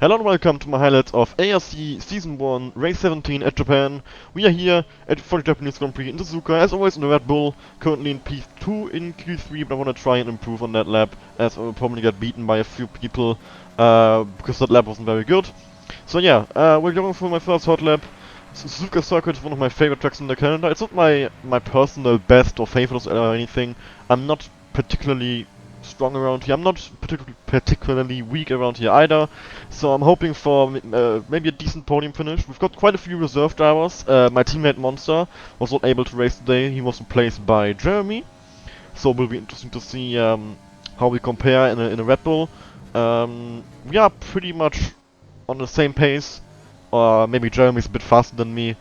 Hello and welcome to my highlights of ARC Season 1, Race 17 at Japan. We are here for the Japanese Grand Prix in Suzuka, as always in the Red Bull, currently in P2 in Q3, but I want to try and improve on that lap, as I will probably get beaten by a few people, because that lap wasn't very good. So yeah, we're going for my first hot lap. Suzuka Circuit is one of my favorite tracks in the calendar. It's not my personal best or favorite or anything. I'm not particularly strong around here. I'm not particularly weak around here either. So I'm hoping for maybe a decent podium finish. We've got quite a few reserve drivers. My teammate Monster was not able to race today. He was replaced by Jeremy. So it will be interesting to see how we compare in a Red Bull. We are pretty much on the same pace. Or maybe Jeremy's a bit faster than me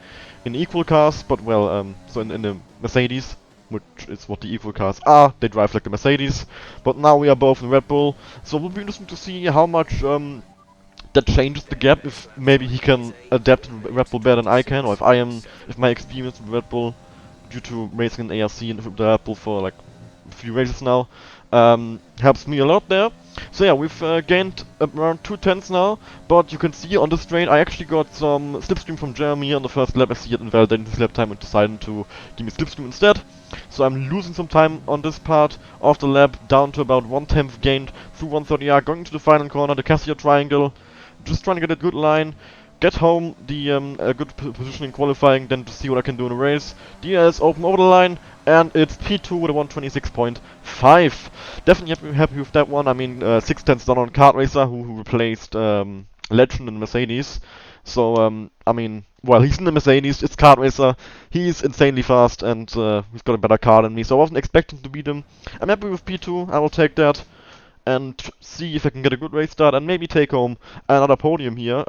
in equal cars, but well, so in the Mercedes, which is what the equal cars are, they drive like the Mercedes. But now we are both in Red Bull, so it will be interesting to see how much that changes the gap. If maybe he can adapt to Red Bull better than I can, or if my experience with Red Bull, due to racing in ARC and the Red Bull for like a few races now, helps me a lot there. So yeah, we've gained around 2/10 now, but you can see on the straight I actually got some slipstream from Jeremy on the first lap. I see it invalidating his lap time and decided to give me slipstream instead. So I'm losing some time on this part of the lap, down to about 1/10 gained through 130R, going to the final corner, the Casio triangle, just trying to get a good line, get home the a good position in qualifying, then to see what I can do in a race. DRS open over the line, and it's P2 with a 126.5. Definitely happy with that one. I mean, 6/10 down on Kart Racer, who replaced Legend in Mercedes. So, I mean, well, he's in the Mercedes, it's Kart Racer, he's insanely fast, and he's got a better car than me, so I wasn't expecting to beat him. I'm happy with P2, I will take that, and see if I can get a good race start, and maybe take home another podium here.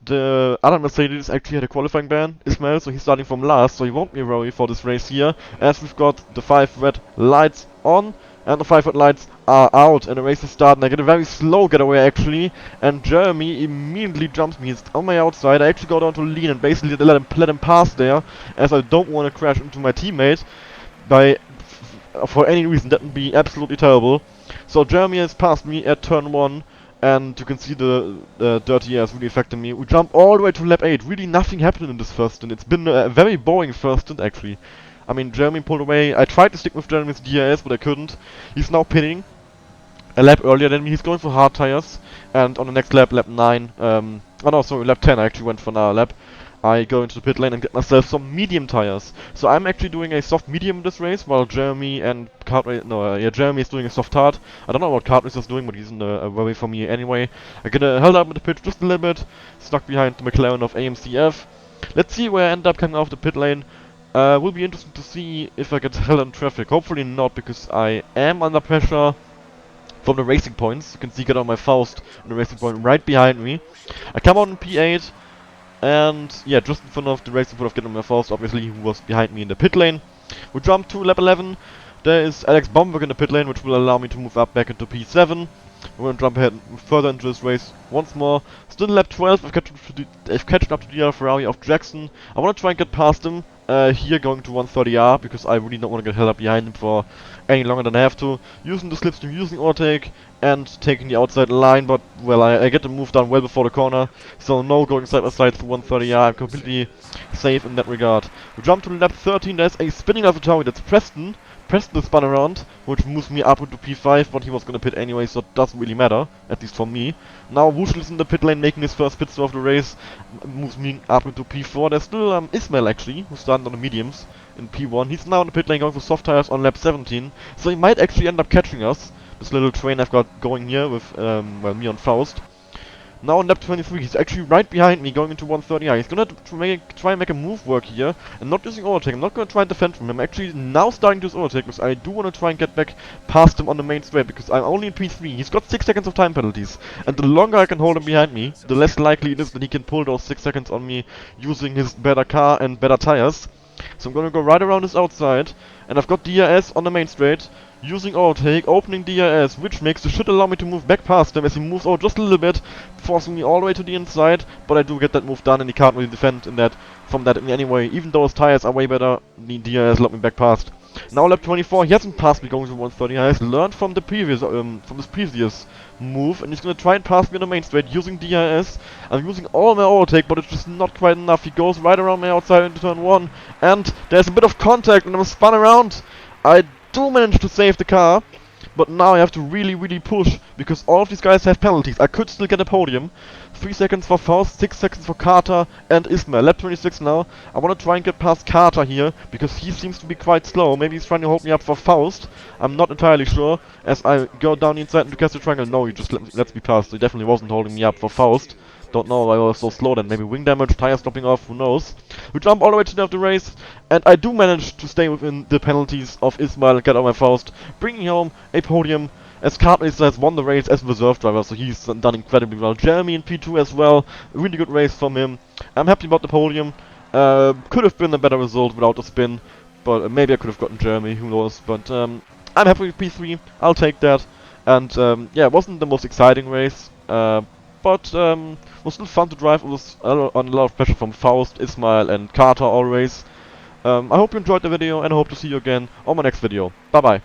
The other Mercedes actually had a qualifying ban, Ismail, so he's starting from last, so he won't be worried for this race here, as we've got the 5 red lights on, and the 5 red lights are out, and the race is starting. I get a very slow getaway actually, and Jeremy immediately jumps me. He's on my outside. I actually go down to lean and basically let him pass there, as I don't want to crash into my teammate for any reason. That would be absolutely terrible. So Jeremy has passed me at turn 1, and you can see the dirty air is really affecting me. We jump all the way to lap 8. Really nothing happened in this first stint. It's been a very boring first stint actually. I mean, Jeremy pulled away. I tried to stick with Jeremy's DRS, but I couldn't. He's now pinning a lap earlier than me. He's going for hard tires. And on the next lap, lap 9, oh no, sorry, lap 10, I actually went for another lap. I go into the pit lane and get myself some medium tires. So I'm actually doing a soft medium in this race, while Jeremy and Jeremy is doing a soft hard. I don't know what Kart Racer is doing, but he's in a worry for me anyway. I get held up in the pit just a little bit, stuck behind the McLaren of AMCF. Let's see where I end up coming off the pit lane. Will be interesting to see if I get held in traffic. Hopefully not, because I am under pressure from the racing points. You can see, get on my Faust on the racing point right behind me. I come out in P8. And yeah, just in front of the racing point of Getting My Faust, obviously, who was behind me in the pit lane. We jump to lap 11. There is Alex Bomberg in the pit lane, which will allow me to move up back into P7. We're gonna jump ahead further into this race once more. Still in lap 12, I've catched up to the Ferrari of Jackson. I wanna try and get past him here, going to 130R, because I really don't wanna get held up behind him for any longer than I have to. Using the slipstream, using overtake, and taking the outside line, but well, I get the move done well before the corner, so no going side by side through 130R. I'm completely safe in that regard. We jump to lap 13. There's a spinning AlphaTauri. That's Preston. Preston spun around, which moves me up into P5, but he was gonna pit anyway, so it doesn't really matter, at least for me. Now Wuschel is in the pit lane, making his first pit stop of the race, moves me up into P4. There's still Ismail actually, who's starting on the mediums in P1. He's now in the pit lane going for soft tires on lap 17, so he might actually end up catching us. This little train I've got going here with well, me on Faust. Now on lap 23, he's actually right behind me going into 130R. He's gonna try and make a move work here, and not using overtake. I'm not gonna try and defend from him. I'm actually now starting to use overtake, because I do wanna try and get back past him on the main straight, because I'm only in P3. He's got 6 seconds of time penalties, and the longer I can hold him behind me, the less likely it is that he can pull those 6 seconds on me using his better car and better tires. So I'm gonna go right around his outside, and I've got DRS on the main straight, using overtake, opening DRS, which makes the should allow me to move back past him as he moves out just a little bit, forcing me all the way to the inside, but I do get that move done and he can't really defend from that in any way. Even though his tires are way better, the DRS allowed me back past. Now lap 24, he hasn't passed me going to 130. He has learned from the previous, from his previous move, and he's gonna try and pass me on the main straight using DRS. I'm using all my overtake, but it's just not quite enough. He goes right around my outside into turn 1, and there's a bit of contact, and I'm spun around. I do manage to save the car, but now I have to really push, because all of these guys have penalties. I could still get a podium. 3 seconds for Faust, 6 seconds for Carter and Ismail. Lap 26 now. I want to try and get past Carter here, because he seems to be quite slow. Maybe he's trying to hold me up for Faust. I'm not entirely sure. As I go down the inside into Castle Triangle, no, he just lets me pass. He definitely wasn't holding me up for Faust. Don't know why I was so slow then. Maybe wing damage, tire stopping off, who knows. We jump all the way to the end of the race, and I do manage to stay within the penalties of Ismail and get on my Faust, bringing home a podium, as Carter has won the race as reserve driver, so he's done incredibly well. Jeremy in P2 as well, a really good race from him. I'm happy about the podium. Could have been a better result without the spin, but maybe I could have gotten Jeremy, who knows. But I'm happy with P3, I'll take that. And yeah, it wasn't the most exciting race, but was still fun to drive. It was on a lot of pressure from Faust, Ismail and Carter always. I hope you enjoyed the video, and I hope to see you again on my next video. Bye bye.